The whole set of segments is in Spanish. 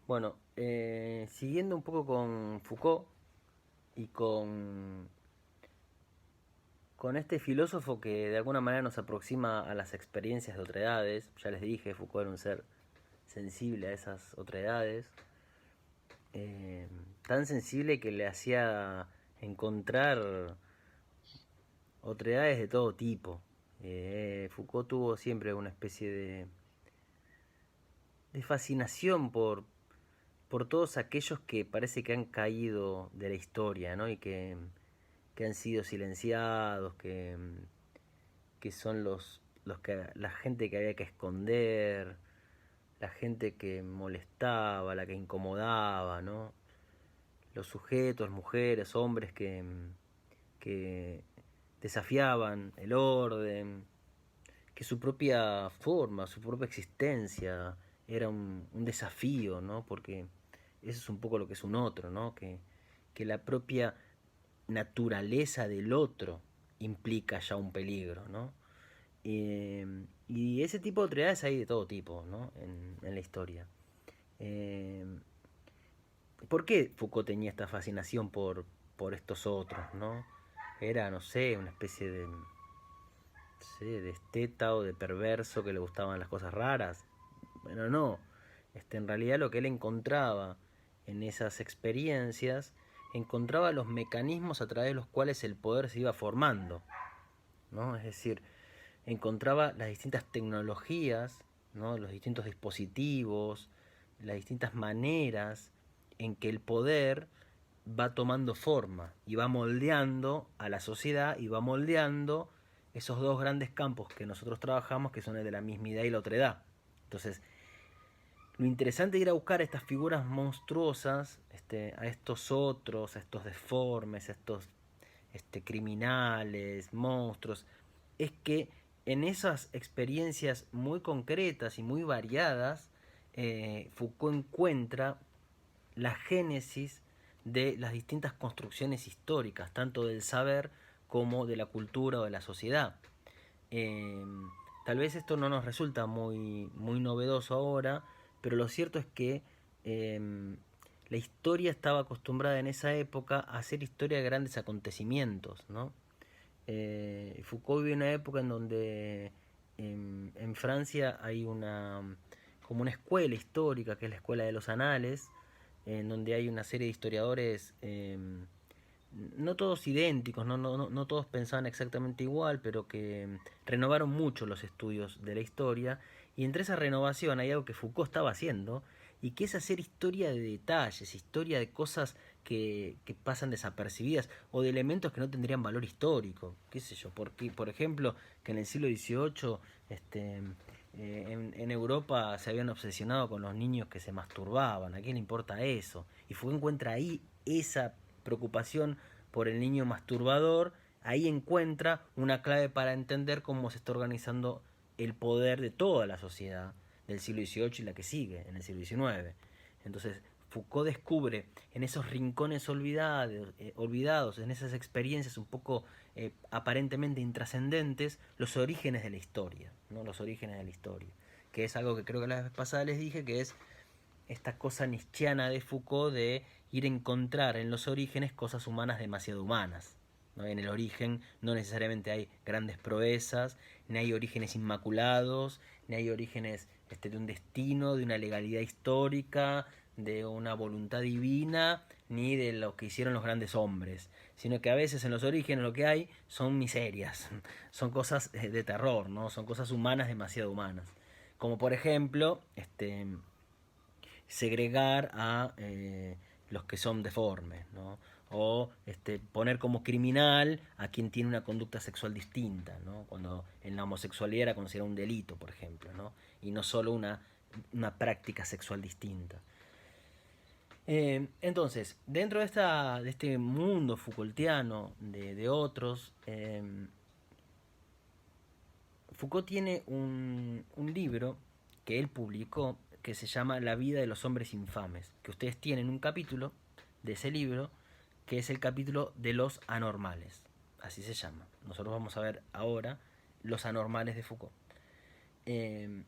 Bueno, siguiendo un poco con Foucault y con este filósofo que de alguna manera nos aproxima a las experiencias de otredades. Ya les dije, Foucault era un ser sensible a esas otredades, eh, tan sensible que le hacía encontrar otredades de todo tipo. Foucault tuvo siempre una especie de fascinación por todos aquellos que parece que han caído de la historia, ¿no? Y que han sido silenciados, que son los que la gente que había que esconder, la gente que molestaba, la que incomodaba, ¿no? Los sujetos, mujeres, hombres que desafiaban el orden, que su propia forma, su propia existencia era un desafío, ¿no? Porque eso es un poco lo que es un otro, ¿no? Que la propia naturaleza del otro implica ya un peligro, ¿no? Y ese tipo de otredades hay de todo tipo, ¿no? En la historia. Eh, ¿Por qué Foucault tenía esta fascinación por estos otros, ¿no? Era, no sé, una especie de, no sé, de esteta o de perverso que le gustaban las cosas raras. Bueno, no. En realidad lo que él encontraba en esas experiencias, encontraba los mecanismos a través de los cuales el poder se iba formando, ¿no? Es decir, encontraba las distintas tecnologías, ¿no? Los distintos dispositivos, las distintas maneras en que el poder va tomando forma y va moldeando a la sociedad y va moldeando esos dos grandes campos que nosotros trabajamos, que son el de la mismidad y la otredad. Entonces, lo interesante de ir a buscar estas figuras monstruosas, a estos otros, a estos deformes, a estos criminales, monstruos, es que en esas experiencias muy concretas y muy variadas, Foucault encuentra la génesis de las distintas construcciones históricas, tanto del saber como de la cultura o de la sociedad. Eh, Tal vez esto no nos resulta muy novedoso ahora, pero lo cierto es que eh, la historia estaba acostumbrada en esa época a hacer historia de grandes acontecimientos, ¿no? Foucault vive una época en donde en Francia hay como una escuela histórica, que es la escuela de los anales, en donde hay una serie de historiadores, no todos idénticos, no todos pensaban exactamente igual, pero que renovaron mucho los estudios de la historia. Y entre esa renovación hay algo que Foucault estaba haciendo, y que es hacer historia de detalles, historia de cosas que pasan desapercibidas, o de elementos que no tendrían valor histórico, qué sé yo, porque, por ejemplo, que en el siglo XVIII en Europa se habían obsesionado con los niños que se masturbaban. ¿A quién le importa eso? Y Foucault encuentra ahí esa preocupación por el niño masturbador. Ahí encuentra una clave para entender cómo se está organizando el poder de toda la sociedad del siglo XVIII y la que sigue, en el siglo XIX. Entonces, Foucault descubre en esos rincones olvidados, en esas experiencias un poco aparentemente intrascendentes, los orígenes de la historia, ¿no? Los orígenes de la historia, que es algo que creo que la vez pasada les dije, que es esta cosa nietzscheana de Foucault de ir a encontrar en los orígenes cosas humanas demasiado humanas, ¿no? En el origen no necesariamente hay grandes proezas, ni hay orígenes inmaculados, ni hay orígenes de un destino, de una legalidad histórica, de una voluntad divina, ni de lo que hicieron los grandes hombres, sino que a veces en los orígenes lo que hay son miserias, son cosas de terror, ¿no? Son cosas humanas demasiado humanas. Como por ejemplo, segregar a los que son deformes, ¿no? O poner como criminal a quien tiene una conducta sexual distinta, ¿no? Cuando en la homosexualidad era considerado un delito, por ejemplo, ¿no? Y no solo una práctica sexual distinta. Entonces, dentro de este mundo Foucaultiano de otros, Foucault tiene un libro que él publicó que se llama La vida de los hombres infames, que ustedes tienen un capítulo de ese libro que es el capítulo de los anormales, así se llama. Nosotros vamos a ver ahora los anormales de Foucault. Eh,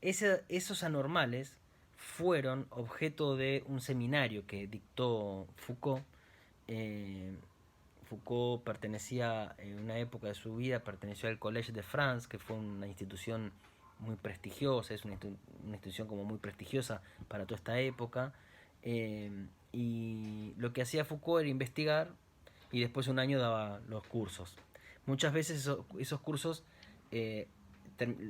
Esos anormales fueron objeto de un seminario que dictó Foucault. Eh, Foucault pertenecía, en una época de su vida, perteneció al Collège de France, que fue una institución muy prestigiosa, es una institución como muy prestigiosa para toda esta época. Y lo que hacía Foucault era investigar y después un año daba los cursos. Muchas veces esos cursos eh,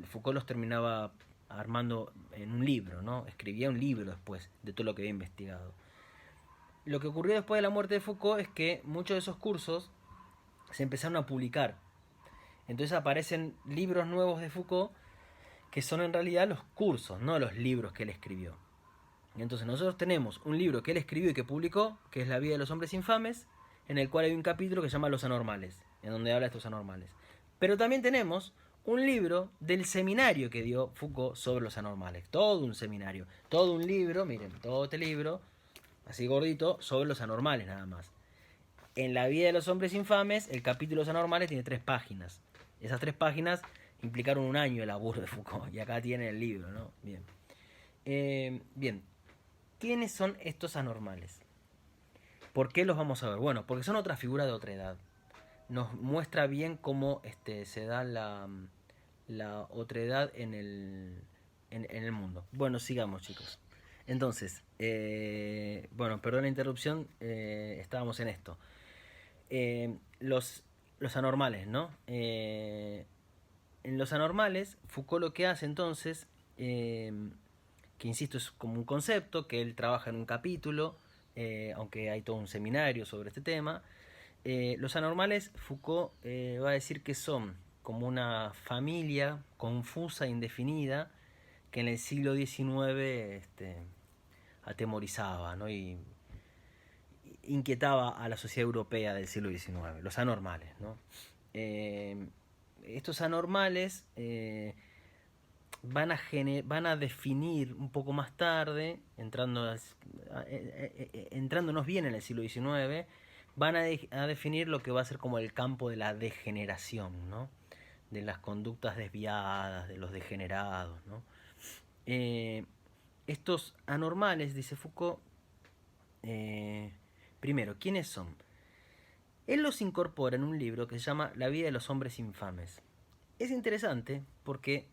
Foucault los terminaba armando en un libro, ¿no? Escribía un libro después de todo lo que había investigado. Lo que ocurrió después de la muerte de Foucault es que muchos de esos cursos se empezaron a publicar. Entonces aparecen libros nuevos de Foucault que son en realidad los cursos, no los libros que él escribió. Entonces nosotros tenemos un libro que él escribió y que publicó, que es La vida de los hombres infames, en el cual hay un capítulo que se llama Los anormales, en donde habla de estos anormales. Pero también tenemos un libro del seminario que dio Foucault sobre los anormales. Todo un seminario, todo un libro, miren, todo este libro, así gordito, sobre los anormales nada más. En La vida de los hombres infames, el capítulo de los anormales tiene 3 páginas. Esas 3 páginas implicaron un año de laburo de Foucault. Y acá tiene el libro, ¿no? Bien. Bien. ¿Quiénes son estos anormales? ¿Por qué los vamos a ver? Bueno, porque son otra figura de otra edad. Nos muestra bien cómo se da la otredad en el mundo. Bueno, sigamos, chicos. Entonces, bueno, perdón la interrupción, estábamos en esto. Los anormales, ¿no? En los anormales, Foucault lo que hace entonces, que insisto es como un concepto, que él trabaja en un capítulo, aunque hay todo un seminario sobre este tema. Los anormales, Foucault va a decir que son como una familia confusa e indefinida que en el siglo XIX atemorizaba, ¿no? Y inquietaba a la sociedad europea del siglo XIX, los anormales, ¿no? Estos anormales van a definir un poco más tarde, entrándonos bien en el siglo XIX, van a definir lo que va a ser como el campo de la degeneración, ¿no? De las conductas desviadas, de los degenerados, ¿no? Estos anormales, dice Foucault, primero, ¿quiénes son? Él los incorpora en un libro que se llama La vida de los hombres infames. Es interesante porque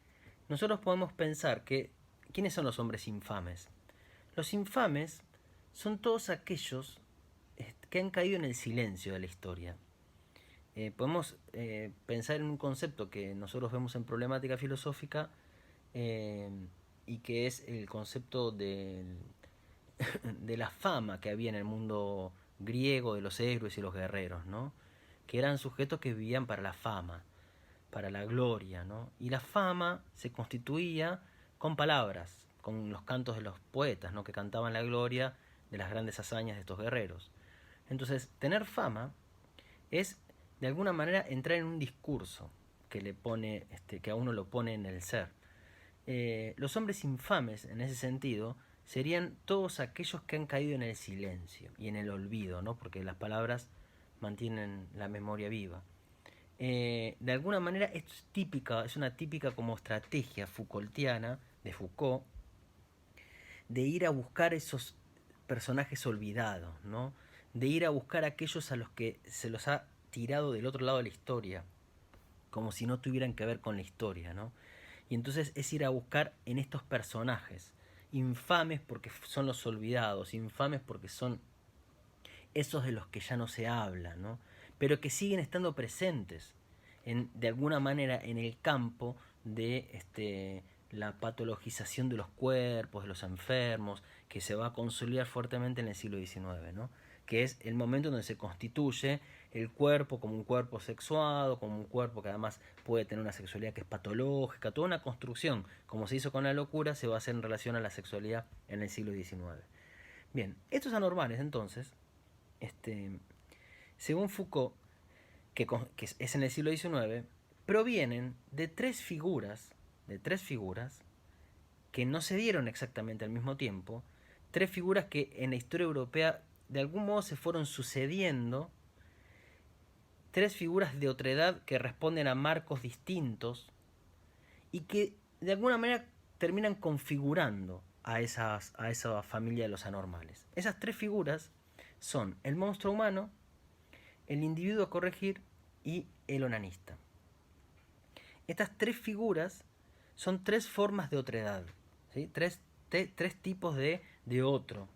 nosotros podemos pensar que ¿quiénes son los hombres infames? Los infames son todos aquellos que han caído en el silencio de la historia. Podemos pensar en un concepto que nosotros vemos en problemática filosófica y que es el concepto de la fama que había en el mundo griego de los héroes y los guerreros, ¿no? Que eran sujetos que vivían para la fama, para la gloria, ¿no? Y la fama se constituía con palabras, con los cantos de los poetas, ¿no? Que cantaban la gloria de las grandes hazañas de estos guerreros. Entonces, tener fama es de alguna manera entrar en un discurso que le pone, que a uno lo pone en el ser. Los hombres infames, en ese sentido, serían todos aquellos que han caído en el silencio y en el olvido, ¿no? Porque las palabras mantienen la memoria viva. De alguna manera esto es una típica como estrategia Foucaultiana de Foucault de ir a buscar esos personajes olvidados, ¿no? De ir a buscar a aquellos a los que se los ha tirado del otro lado de la historia, como si no tuvieran que ver con la historia, ¿no? Y entonces es ir a buscar en estos personajes, infames porque son los olvidados, infames porque son esos de los que ya no se habla, ¿no? Pero que siguen estando presentes de alguna manera en el campo de la patologización de los cuerpos, de los enfermos, que se va a consolidar fuertemente en el siglo XIX, ¿no? Que es el momento donde se constituye el cuerpo como un cuerpo sexuado, como un cuerpo que además puede tener una sexualidad que es patológica, toda una construcción, como se hizo con la locura, se va a hacer en relación a la sexualidad en el siglo XIX. Bien, estos anormales entonces, según Foucault, que es en el siglo XIX, provienen de tres figuras que no se dieron exactamente al mismo tiempo, tres figuras que en la historia europea de algún modo se fueron sucediendo, tres figuras de otredad que responden a marcos distintos y que de alguna manera terminan configurando a esa familia de los anormales. Esas tres figuras son el monstruo humano, el individuo a corregir y el onanista. Estas tres figuras son tres formas de otredad, ¿sí? Tres tipos de otro,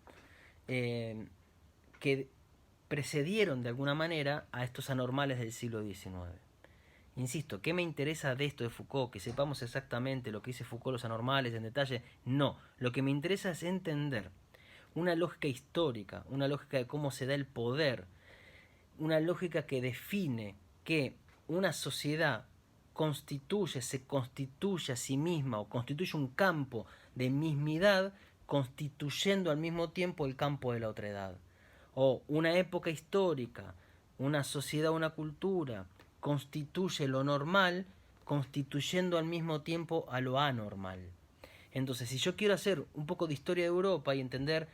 que precedieron de alguna manera a estos anormales del siglo XIX. Insisto, ¿qué me interesa de esto de Foucault? ¿Que sepamos exactamente lo que dice Foucault, los anormales, en detalle? No, lo que me interesa es entender una lógica histórica, una lógica de cómo se da el poder, una lógica que define que una sociedad se constituye a sí misma o constituye un campo de mismidad, constituyendo al mismo tiempo el campo de la otredad. O una época histórica, una sociedad, una cultura, constituye lo normal, constituyendo al mismo tiempo a lo anormal. Entonces, si yo quiero hacer un poco de historia de Europa y entender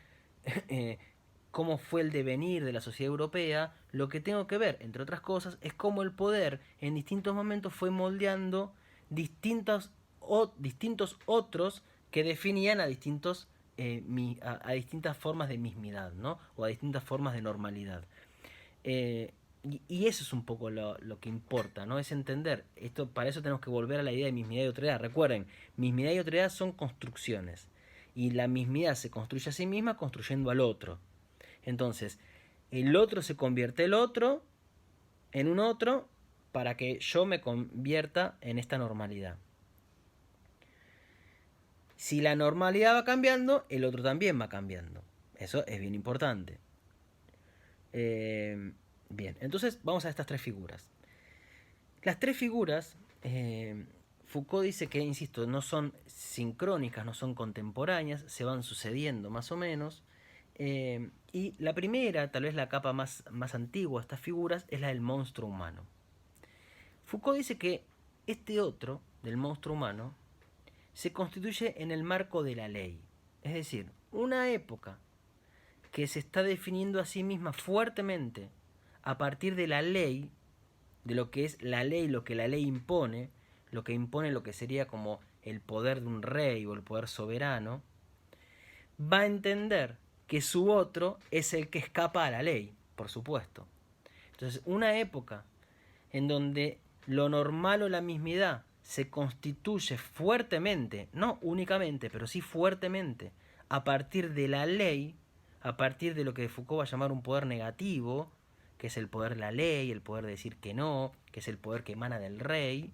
cómo fue el devenir de la sociedad europea, lo que tengo que ver, entre otras cosas, es cómo el poder en distintos momentos fue moldeando distintos otros que definían a distintas formas de mismidad, ¿no? O a distintas formas de normalidad. Y eso es un poco lo que importa, ¿no? Es entender, para eso tenemos que volver a la idea de mismidad y otredad. Recuerden, mismidad y otredad son construcciones. Y la mismidad se construye a sí misma construyendo al otro. Entonces, el otro se convierte en un otro para que yo me convierta en esta normalidad. Si la normalidad va cambiando, el otro también va cambiando. Eso es bien importante. Bien, entonces vamos a estas tres figuras. Las tres figuras, Foucault dice que, insisto, no son sincrónicas, no son contemporáneas, se van sucediendo más o menos. Y la primera, tal vez la capa más antigua de estas figuras, es la del monstruo humano. Foucault dice que este otro, del monstruo humano, se constituye en el marco de la ley. Es decir, una época que se está definiendo a sí misma fuertemente a partir de la ley, de lo que es la ley, lo que la ley impone, lo que sería como el poder de un rey o el poder soberano, va a entender que su otro es el que escapa a la ley, por supuesto. Entonces, una época en donde lo normal o la mismidad se constituye fuertemente, no únicamente, pero sí fuertemente, a partir de la ley, a partir de lo que Foucault va a llamar un poder negativo, que es el poder de la ley, el poder de decir que no, que es el poder que emana del rey,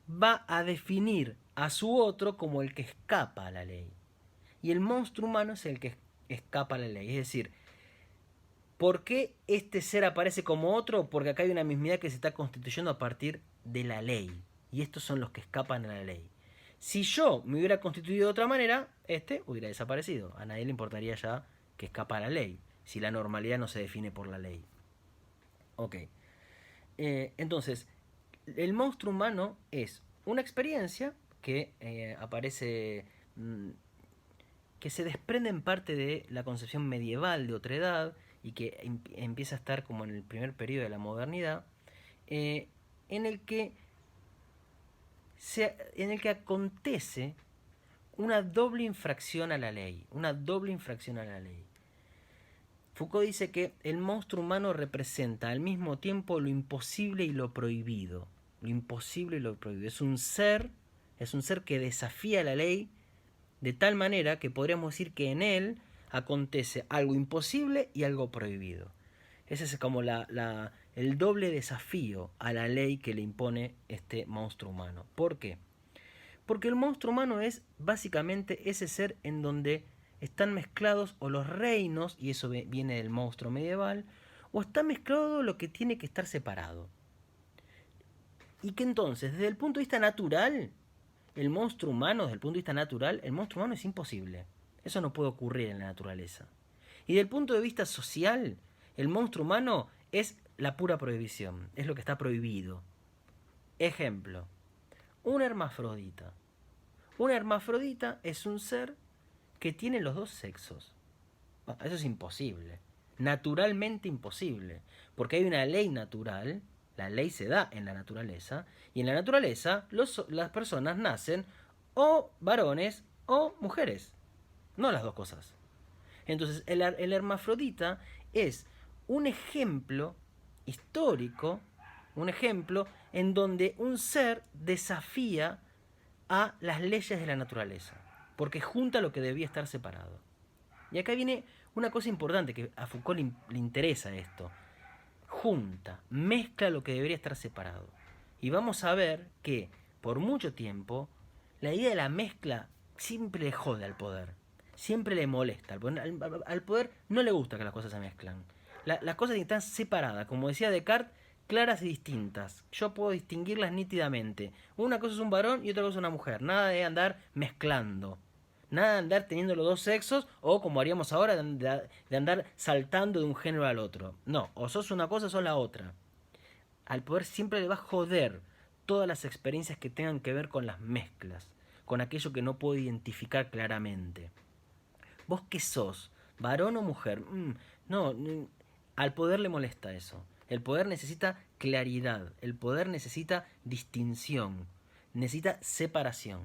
va a definir a su otro como el que escapa a la ley. Y el monstruo humano es el que escapa a la ley. Es decir, ¿por qué este ser aparece como otro? Porque acá hay una mismidad que se está constituyendo a partir de la ley. Y estos son los que escapan a la ley. Si yo me hubiera constituido de otra manera, este hubiera desaparecido. A nadie le importaría ya que escapa a la ley, si la normalidad no se define por la ley. Ok. Entonces, el monstruo humano es una experiencia que aparece, que se desprende en parte de la concepción medieval de otredad y que empieza a estar como en el primer periodo de la modernidad, en el que acontece una doble infracción a la ley. Foucault dice que el monstruo humano representa al mismo tiempo lo imposible y lo prohibido. Es un ser que desafía la ley de tal manera que podríamos decir que en él acontece algo imposible y algo prohibido. Ese es como el doble desafío a la ley que le impone este monstruo humano. ¿Por qué? Porque el monstruo humano es básicamente ese ser en donde están mezclados o los reinos, y eso viene del monstruo medieval, o está mezclado lo que tiene que estar separado. Y que entonces, desde el punto de vista natural, el monstruo humano es imposible. Eso no puede ocurrir en la naturaleza. Y desde el punto de vista social, el monstruo humano es la pura prohibición, es lo que está prohibido. Ejemplo, un hermafrodita. Un hermafrodita es un ser que tiene los dos sexos. Bueno, eso es imposible, naturalmente imposible, porque hay una ley natural, la ley se da en la naturaleza, y en la naturaleza las personas nacen o varones o mujeres, no las dos cosas. Entonces el hermafrodita es un ejemplo histórico, un ejemplo en donde un ser desafía a las leyes de la naturaleza, porque junta lo que debía estar separado. Y acá viene una cosa importante que a Foucault le interesa esto. Junta, mezcla lo que debería estar separado. Y vamos a ver que por mucho tiempo la idea de la mezcla siempre le jode al poder. Siempre le molesta. Al poder no le gusta que las cosas se mezclan. Las cosas están separadas. Como decía Descartes, claras y distintas. Yo puedo distinguirlas nítidamente. Una cosa es un varón y otra cosa es una mujer. Nada de andar mezclando. Nada de andar teniendo los dos sexos o como haríamos ahora de andar saltando de un género al otro. No, o sos una cosa o sos la otra. Al poder siempre le va a joder todas las experiencias que tengan que ver con las mezclas, con aquello que no puedo identificar claramente. ¿Vos qué sos? ¿Varón o mujer? No, al poder le molesta eso. El poder necesita claridad, el poder necesita distinción, necesita separación.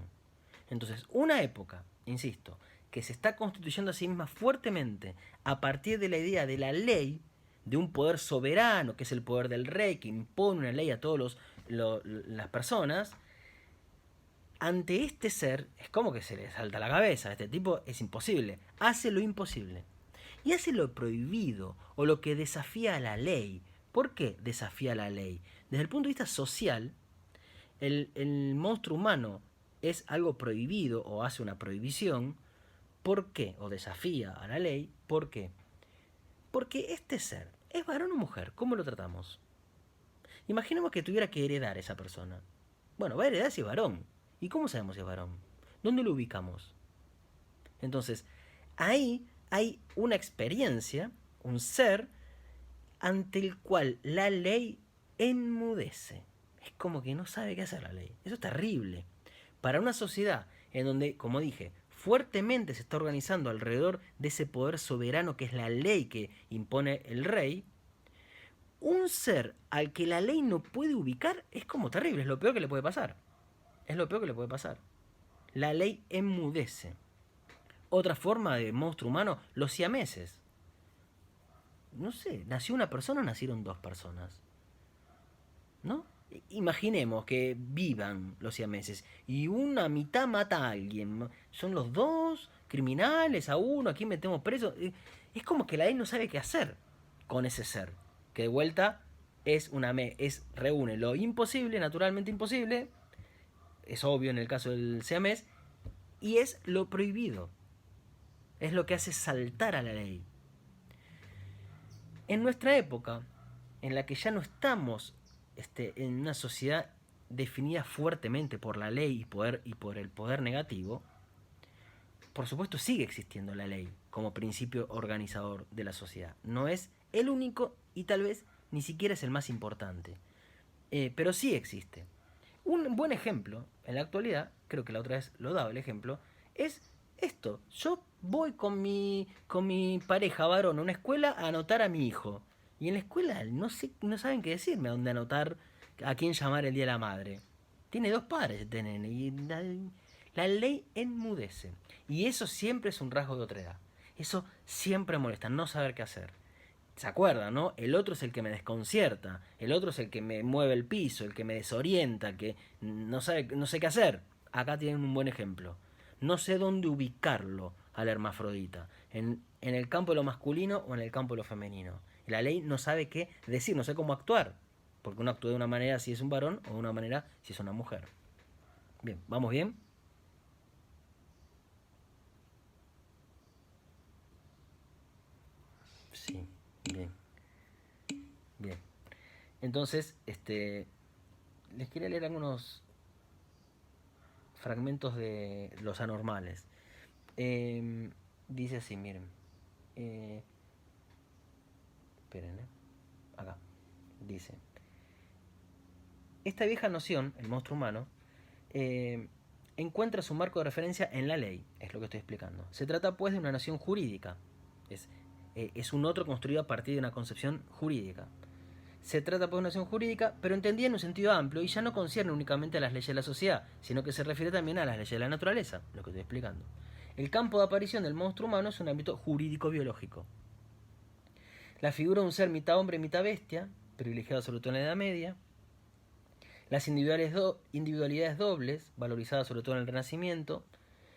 Entonces, una época, insisto, que se está constituyendo a sí misma fuertemente a partir de la idea de la ley, de un poder soberano, que es el poder del rey, que impone una ley a todas las personas, ante este ser es como que se le salta la cabeza. Este tipo es imposible, hace lo imposible. Y hace lo prohibido o lo que desafía a la ley. ¿Por qué desafía a la ley? Desde el punto de vista social, el monstruo humano es algo prohibido o hace una prohibición. ¿Por qué? O desafía a la ley. ¿Por qué? Porque este ser es varón o mujer. ¿Cómo lo tratamos? Imaginemos que tuviera que heredar esa persona. Bueno, va a heredar si es varón. ¿Y cómo sabemos si es varón? ¿Dónde lo ubicamos? Entonces, ahí hay una experiencia, un ser, ante el cual la ley enmudece. Es como que no sabe qué hacer la ley. Eso es terrible. Para una sociedad en donde, como dije, fuertemente se está organizando alrededor de ese poder soberano que es la ley que impone el rey, un ser al que la ley no puede ubicar es como terrible, es lo peor que le puede pasar. Es lo peor que le puede pasar. La ley enmudece. Otra forma de monstruo humano, los siameses. No sé, ¿nació una persona o nacieron dos personas? ¿No? Imaginemos que vivan los siameses y una mitad mata a alguien. ¿Son los dos criminales a uno? ¿A quién metemos preso? Es como que la ley no sabe qué hacer con ese ser. Que de vuelta reúne lo imposible, naturalmente imposible, es obvio en el caso del siamés, y es lo prohibido. Es lo que hace saltar a la ley. En nuestra época, en la que ya no estamos en una sociedad definida fuertemente por la ley y por el poder negativo, por supuesto sigue existiendo la ley como principio organizador de la sociedad. No es el único y tal vez ni siquiera es el más importante, pero sí existe. Un buen ejemplo en la actualidad, creo que la otra vez lo daba el ejemplo, es esto. Yo voy con mi pareja varón a una escuela a anotar a mi hijo. Y en la escuela no saben qué decirme a dónde anotar, a quién llamar el día de la madre. Tiene dos padres este nene y la ley enmudece. Y eso siempre es un rasgo de otredad. Eso siempre molesta, no saber qué hacer. ¿Se acuerdan, no? El otro es el que me desconcierta, el otro es el que me mueve el piso, el que me desorienta, el que no sé qué hacer. Acá tienen un buen ejemplo. No sé dónde ubicarlo al hermafrodita, en el campo de lo masculino o en el campo de lo femenino. Y la ley no sabe qué decir, no sé cómo actuar, porque uno actúa de una manera si es un varón o de una manera si es una mujer. Bien, ¿vamos bien? Sí, bien, bien. Entonces, les quería leer algunos fragmentos de los anormales. Dice así, miren. Eh, esperen, acá. Dice. Esta vieja noción, el monstruo humano, encuentra su marco de referencia en la ley, es lo que estoy explicando. Se trata pues de una noción jurídica. Es un otro construido a partir de una concepción jurídica. Se trata por una acción jurídica, pero entendida en un sentido amplio y ya no concierne únicamente a las leyes de la sociedad, sino que se refiere también a las leyes de la naturaleza, lo que estoy explicando. El campo de aparición del monstruo humano es un ámbito jurídico-biológico. La figura de un ser mitad hombre y mitad bestia, privilegiado sobre todo en la Edad Media. Las individualidades dobles, valorizadas sobre todo en el Renacimiento.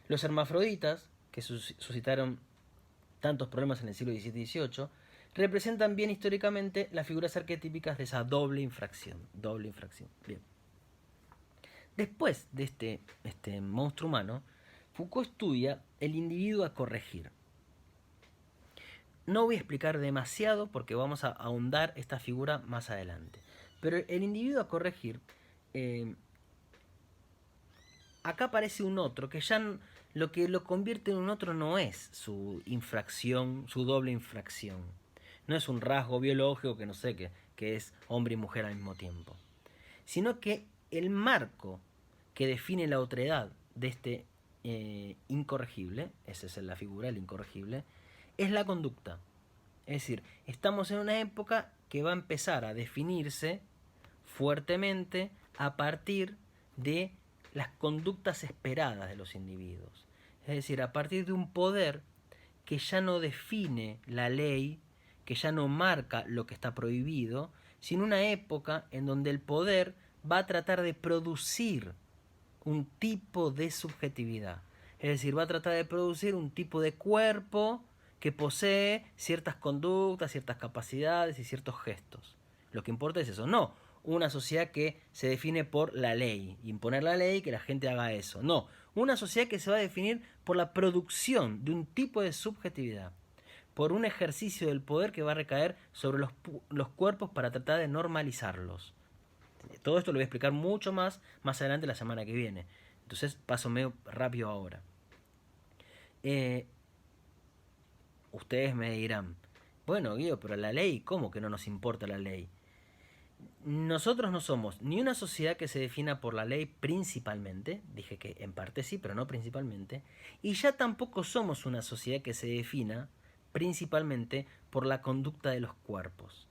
Los hermafroditas, que suscitaron tantos problemas en el siglo XVII y XVIII, representan bien históricamente las figuras arquetípicas de esa doble infracción. Doble infracción. Bien. Después de este monstruo humano, Foucault estudia el individuo a corregir. No voy a explicar demasiado porque vamos a ahondar esta figura más adelante. Pero el individuo a corregir, acá aparece un otro que ya lo que lo convierte en un otro no es su infracción, su doble infracción. No es un rasgo biológico que no sé, que es hombre y mujer al mismo tiempo. Sino que el marco que define la otredad de este incorregible, esa es la figura, el incorregible, es la conducta. Es decir, estamos en una época que va a empezar a definirse fuertemente a partir de las conductas esperadas de los individuos. Es decir, a partir de un poder que ya no define la ley, que ya no marca lo que está prohibido, sino una época en donde el poder va a tratar de producir un tipo de subjetividad. Es decir, va a tratar de producir un tipo de cuerpo que posee ciertas conductas, ciertas capacidades y ciertos gestos. Lo que importa es eso, no una sociedad que se define por la ley, imponer la ley y que la gente haga eso. No, una sociedad que se va a definir por la producción de un tipo de subjetividad, por un ejercicio del poder que va a recaer sobre los cuerpos para tratar de normalizarlos. Todo esto lo voy a explicar mucho más adelante la semana que viene. Entonces paso medio rápido ahora. Ustedes me dirán, bueno, Guido, pero la ley, ¿cómo que no nos importa la ley? Nosotros no somos ni una sociedad que se defina por la ley principalmente, dije que en parte sí, pero no principalmente, y ya tampoco somos una sociedad que se defina principalmente por la conducta de los cuerpos,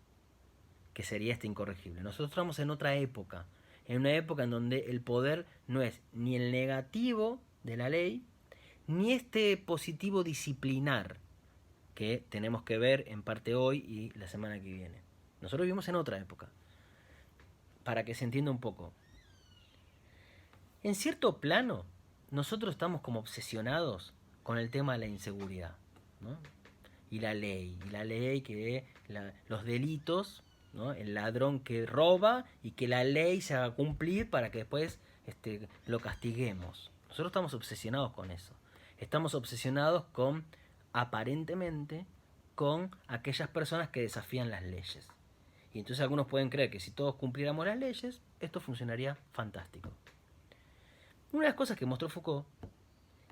que sería este incorregible. Nosotros estamos en otra época, en una época en donde el poder no es ni el negativo de la ley, ni este positivo disciplinar que tenemos que ver en parte hoy y la semana que viene. Nosotros vivimos en otra época. Para que se entienda un poco. En cierto plano, nosotros estamos como obsesionados con el tema de la inseguridad, ¿no? Y la ley que los delitos, ¿no? El ladrón que roba y que la ley se haga cumplir para que después lo castiguemos. Nosotros estamos obsesionados con eso. Estamos obsesionados con, aparentemente, con aquellas personas que desafían las leyes. Y entonces algunos pueden creer que si todos cumpliéramos las leyes, esto funcionaría fantástico. Una de las cosas que mostró Foucault,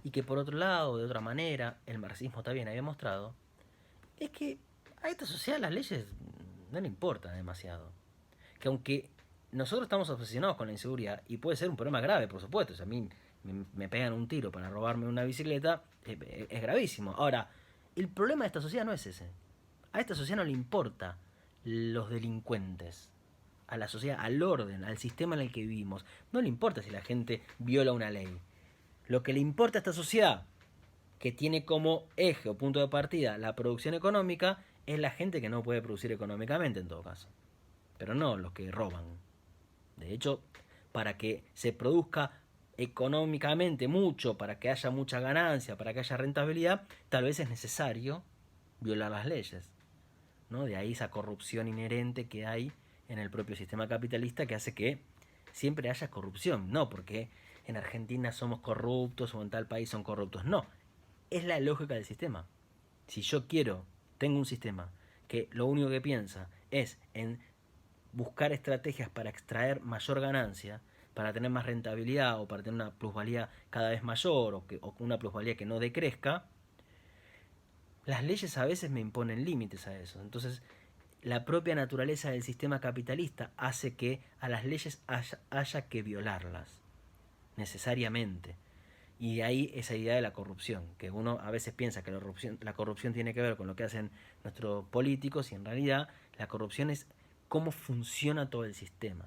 y que por otro lado, de otra manera, el marxismo también había mostrado, es que a esta sociedad las leyes no le importan demasiado. Que aunque nosotros estamos obsesionados con la inseguridad, y puede ser un problema grave, por supuesto, si a mí me pegan un tiro para robarme una bicicleta, es gravísimo. Ahora, el problema de esta sociedad no es ese. A esta sociedad no le importa los delincuentes, a la sociedad, al orden, al sistema en el que vivimos. No le importa si la gente viola una ley. Lo que le importa a esta sociedad, que tiene como eje o punto de partida la producción económica, es la gente que no puede producir económicamente en todo caso. Pero no los que roban. De hecho, para que se produzca económicamente mucho, para que haya mucha ganancia, para que haya rentabilidad, tal vez es necesario violar las leyes, ¿no? De ahí esa corrupción inherente que hay en el propio sistema capitalista que hace que siempre haya corrupción. No porque en Argentina somos corruptos o en tal país son corruptos. No, es la lógica del sistema. Si yo tengo un sistema que lo único que piensa es en buscar estrategias para extraer mayor ganancia, para tener más rentabilidad o para tener una plusvalía cada vez mayor o una plusvalía que no decrezca, las leyes a veces me imponen límites a eso. Entonces, la propia naturaleza del sistema capitalista hace que a las leyes haya que violarlas, necesariamente. Y de ahí esa idea de la corrupción, que uno a veces piensa que la corrupción tiene que ver con lo que hacen nuestros políticos y en realidad la corrupción es cómo funciona todo el sistema.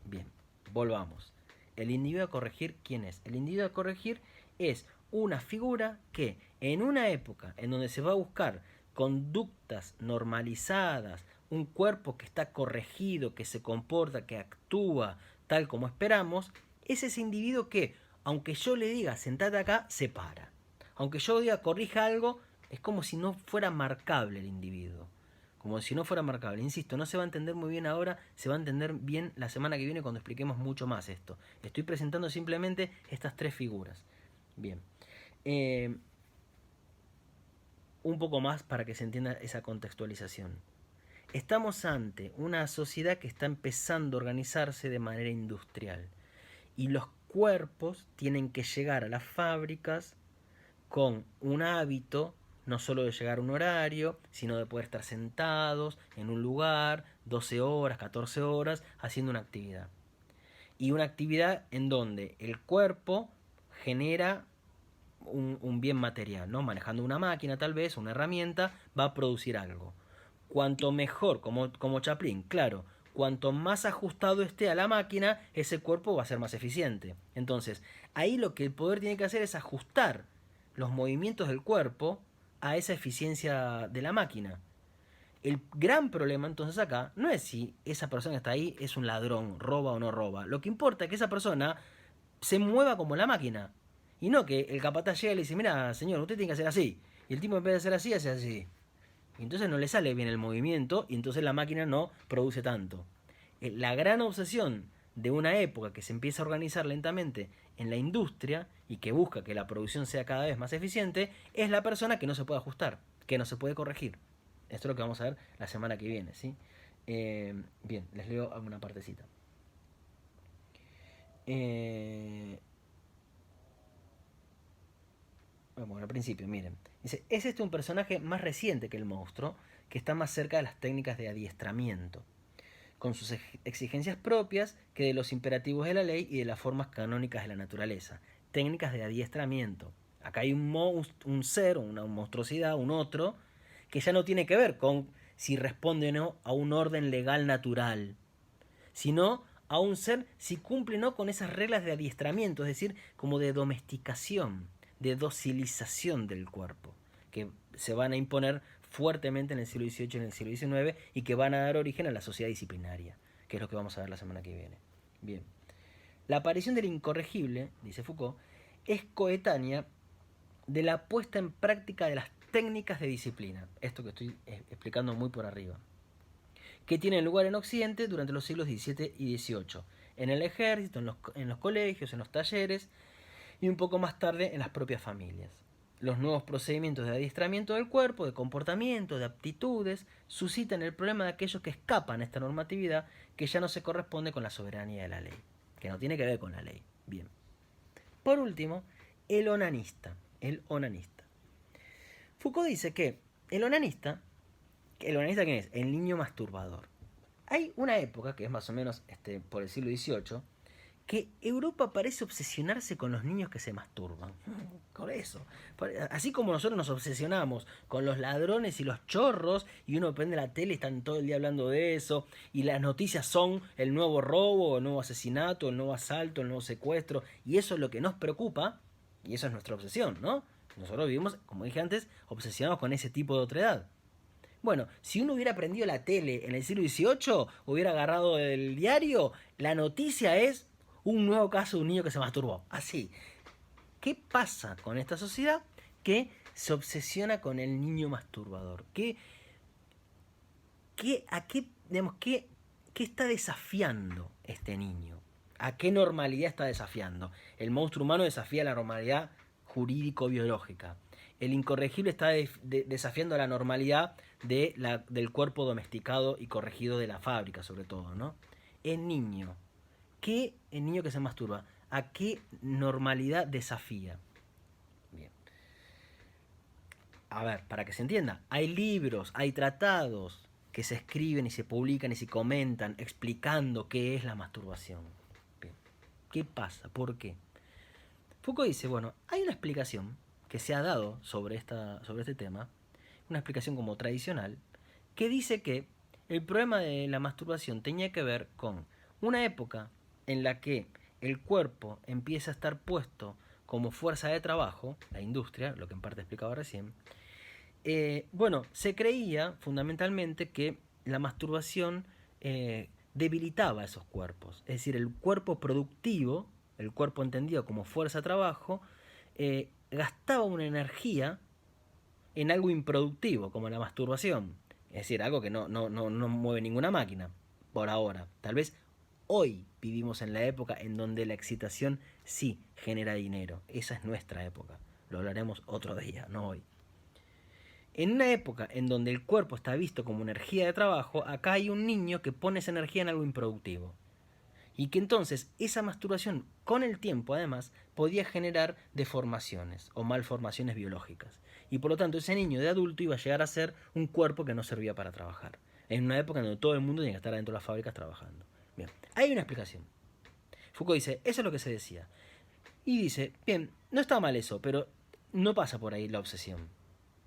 Bien, volvamos. El individuo a corregir, ¿quién es? El individuo a corregir es una figura que en una época en donde se va a buscar conductas normalizadas, un cuerpo que está corregido, que se comporta, que actúa tal como esperamos, es ese individuo que, aunque yo le diga sentate acá, se para. Aunque yo diga corrija algo, es como si no fuera marcable el individuo. Como si no fuera marcable. Insisto, no se va a entender muy bien ahora, se va a entender bien la semana que viene cuando expliquemos mucho más esto. Estoy presentando simplemente estas tres figuras. Bien. Un poco más para que se entienda esa contextualización. Estamos ante una sociedad que está empezando a organizarse de manera industrial. Y los cuerpos tienen que llegar a las fábricas con un hábito, no solo de llegar a un horario, sino de poder estar sentados en un lugar 12 horas, 14 horas, haciendo una actividad. Y una actividad en donde el cuerpo genera un bien material, ¿no? Manejando una máquina tal vez, una herramienta, va a producir algo. Cuanto mejor, como Chaplin, claro, cuanto más ajustado esté a la máquina, ese cuerpo va a ser más eficiente. Entonces, ahí lo que el poder tiene que hacer es ajustar los movimientos del cuerpo a esa eficiencia de la máquina. El gran problema entonces acá no es si esa persona que está ahí es un ladrón, roba o no roba. Lo que importa es que esa persona se mueva como la máquina. Y no que el capataz llega y le dice, mira, señor, usted tiene que hacer así. Y el tipo en vez de hacer así, hace así. Y entonces no le sale bien el movimiento y entonces la máquina no produce tanto. La gran obsesión de una época que se empieza a organizar lentamente en la industria y que busca que la producción sea cada vez más eficiente es la persona que no se puede ajustar, que no se puede corregir. Esto es lo que vamos a ver la semana que viene, ¿sí? Bien, les leo alguna partecita. Bueno, al principio, miren. Dice, es este un personaje más reciente que el monstruo, que está más cerca de las técnicas de adiestramiento, con sus exigencias propias que de los imperativos de la ley y de las formas canónicas de la naturaleza. Técnicas de adiestramiento. Acá hay un ser, una monstruosidad, un otro, que ya no tiene que ver con si responde o no a un orden legal natural, sino a un ser si cumple o no con esas reglas de adiestramiento, es decir, como de domesticación, de docilización del cuerpo, que se van a imponer fuertemente en el siglo XVIII y en el siglo XIX y que van a dar origen a la sociedad disciplinaria, que es lo que vamos a ver la semana que viene. Bien. La aparición del incorregible, dice Foucault, es coetánea de la puesta en práctica de las técnicas de disciplina. Esto que estoy explicando muy por arriba. Que tienen lugar en Occidente durante los siglos XVII y XVIII. En el ejército, en los colegios, en los talleres y un poco más tarde en las propias familias. Los nuevos procedimientos de adiestramiento del cuerpo, de comportamiento, de aptitudes, suscitan el problema de aquellos que escapan a esta normatividad que ya no se corresponde con la soberanía de la ley, que no tiene que ver con la ley. Bien. Por último, el onanista. El onanista. Foucault dice que el onanista ¿quién es? El niño masturbador. Hay una época, que es más o menos por el siglo XVIII, que Europa parece obsesionarse con los niños que se masturban. Con eso. Así como nosotros nos obsesionamos con los ladrones y los chorros, y uno prende la tele y están todo el día hablando de eso, y las noticias son el nuevo robo, el nuevo asesinato, el nuevo asalto, el nuevo secuestro, y eso es lo que nos preocupa, y eso es nuestra obsesión, ¿no? Nosotros vivimos, como dije antes, obsesionados con ese tipo de otredad. Bueno, si uno hubiera prendido la tele en el siglo XVIII, hubiera agarrado el diario, la noticia es un nuevo caso de un niño que se masturbó. Así. ¿Qué pasa con esta sociedad que se obsesiona con el niño masturbador? ¿Qué está desafiando este niño? ¿A qué normalidad está desafiando? El monstruo humano desafía la normalidad jurídico-biológica. El incorregible está desafiando la normalidad del cuerpo domesticado y corregido de la fábrica, sobre todo, ¿no? El niño. El niño que se masturba? ¿A qué normalidad desafía? Bien. A ver, para que se entienda, hay libros, hay tratados que se escriben y se publican y se comentan explicando qué es la masturbación. Bien. ¿Qué pasa? ¿Por qué? Foucault dice, bueno, hay una explicación que se ha dado sobre este tema, una explicación como tradicional, que dice que el problema de la masturbación tenía que ver con una época en la que el cuerpo empieza a estar puesto como fuerza de trabajo, la industria, lo que en parte explicaba recién. Bueno, se creía fundamentalmente que la masturbación debilitaba esos cuerpos. Es decir, el cuerpo productivo, el cuerpo entendido como fuerza de trabajo, gastaba una energía en algo improductivo, como la masturbación. Es decir, algo que no mueve ninguna máquina, por ahora. Tal vez hoy vivimos en la época en donde la excitación sí genera dinero. Esa es nuestra época. Lo hablaremos otro día, no hoy. En una época en donde el cuerpo está visto como energía de trabajo, acá hay un niño que pone esa energía en algo improductivo. Y que entonces esa masturbación, con el tiempo además, podía generar deformaciones o malformaciones biológicas. Y por lo tanto ese niño de adulto iba a llegar a ser un cuerpo que no servía para trabajar. En una época en donde todo el mundo tenía que estar dentro de las fábricas trabajando. Bien, hay una explicación. Foucault dice, eso es lo que se decía. Y dice, bien, no está mal eso, pero no pasa por ahí la obsesión,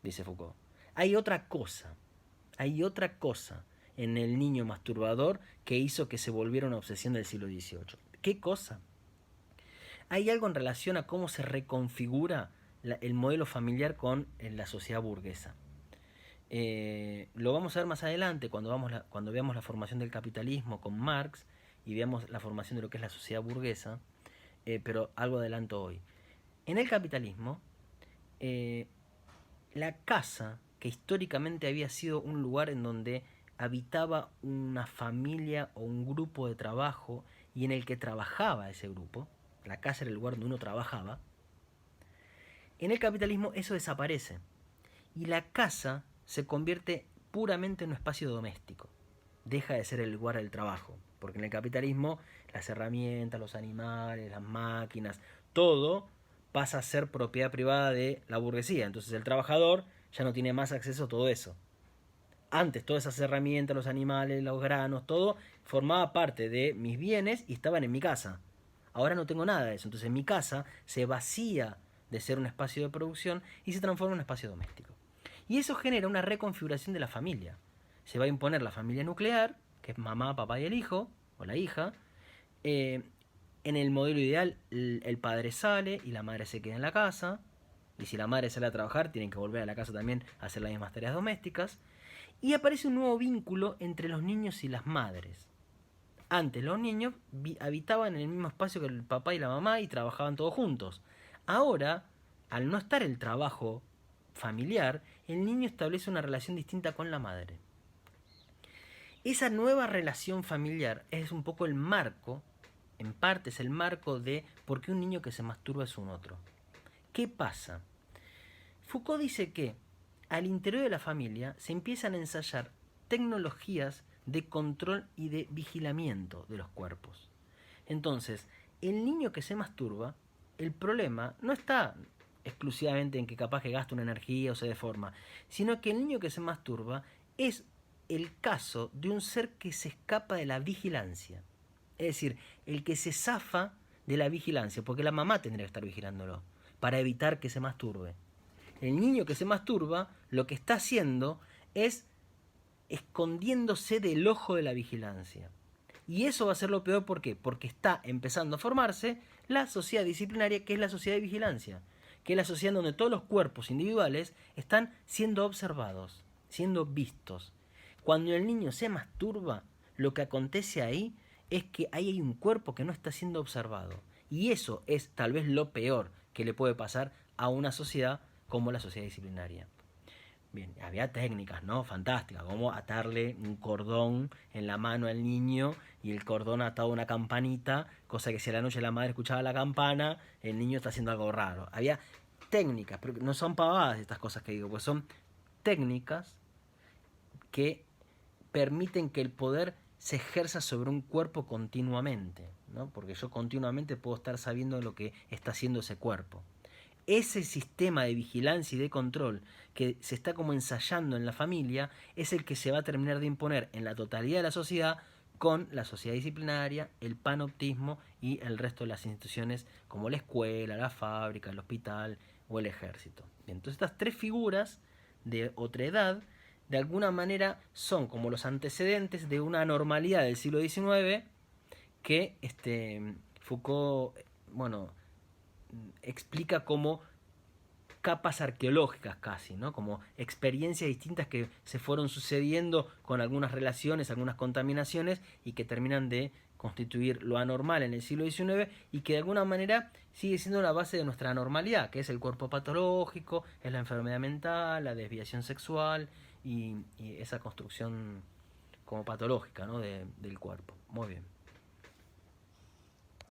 dice Foucault. Hay otra cosa en el niño masturbador que hizo que se volviera una obsesión del siglo XVIII. ¿Qué cosa? Hay algo en relación a cómo se reconfigura el modelo familiar con la sociedad burguesa. Lo vamos a ver más adelante cuando veamos la formación del capitalismo con Marx y veamos la formación de lo que es la sociedad burguesa, pero algo adelanto hoy. En el capitalismo, la casa, que históricamente había sido un lugar en donde habitaba una familia o un grupo de trabajo y en el que trabajaba ese grupo, la casa era el lugar donde uno trabajaba, en el capitalismo eso desaparece y la casa se convierte puramente en un espacio doméstico. Deja de ser el lugar del trabajo, porque en el capitalismo las herramientas, los animales, las máquinas, todo pasa a ser propiedad privada de la burguesía. Entonces el trabajador ya no tiene más acceso a todo eso. Antes todas esas herramientas, los animales, los granos, todo formaba parte de mis bienes y estaban en mi casa. Ahora no tengo nada de eso. Entonces mi casa se vacía de ser un espacio de producción y se transforma en un espacio doméstico. Y eso genera una reconfiguración de la familia. Se va a imponer la familia nuclear, que es mamá, papá y el hijo, o la hija. En el modelo ideal, el padre sale y la madre se queda en la casa. Y si la madre sale a trabajar, tienen que volver a la casa también a hacer las mismas tareas domésticas. Y aparece un nuevo vínculo entre los niños y las madres. Antes los niños habitaban en el mismo espacio que el papá y la mamá y trabajaban todos juntos. Ahora, al no estar el trabajo familiar, el niño establece una relación distinta con la madre. Esa nueva relación familiar es un poco el marco, en parte es el marco de por qué un niño que se masturba es un otro. ¿Qué pasa? Foucault dice que al interior de la familia se empiezan a ensayar tecnologías de control y de vigilamiento de los cuerpos. Entonces, el niño que se masturba, el problema no está exclusivamente en que capaz que gasta una energía o se deforma, sino que el niño que se masturba es el caso de un ser que se escapa de la vigilancia. Es decir, el que se zafa de la vigilancia, porque la mamá tendría que estar vigilándolo, para evitar que se masturbe. El niño que se masturba lo que está haciendo es escondiéndose del ojo de la vigilancia. Y eso va a ser lo peor, ¿por qué? Porque está empezando a formarse la sociedad disciplinaria, que es la sociedad de vigilancia, que es la sociedad donde todos los cuerpos individuales están siendo observados, siendo vistos. Cuando el niño se masturba, lo que acontece ahí es que ahí hay un cuerpo que no está siendo observado. Y eso es tal vez lo peor que le puede pasar a una sociedad como la sociedad disciplinaria. Bien, había técnicas, ¿no? Fantásticas, como atarle un cordón en la mano al niño y el cordón atado a una campanita, cosa que si a la noche la madre escuchaba la campana, el niño está haciendo algo raro. Había técnicas, pero no son pavadas estas cosas que digo, pues son técnicas que permiten que el poder se ejerza sobre un cuerpo continuamente, ¿no? Porque yo continuamente puedo estar sabiendo lo que está haciendo ese cuerpo. Ese sistema de vigilancia y de control que se está como ensayando en la familia es el que se va a terminar de imponer en la totalidad de la sociedad con la sociedad disciplinaria, el panoptismo y el resto de las instituciones como la escuela, la fábrica, el hospital o el ejército. Bien, entonces estas tres figuras de otra edad de alguna manera son como los antecedentes de una anormalidad del siglo XIX que Foucault, bueno, explica como capas arqueológicas casi, ¿no? Como experiencias distintas que se fueron sucediendo con algunas relaciones, algunas contaminaciones y que terminan de constituir lo anormal en el siglo XIX y que de alguna manera sigue siendo la base de nuestra normalidad, que es el cuerpo patológico, es la enfermedad mental, la desviación sexual y esa construcción como patológica, ¿no? Del cuerpo. Muy bien.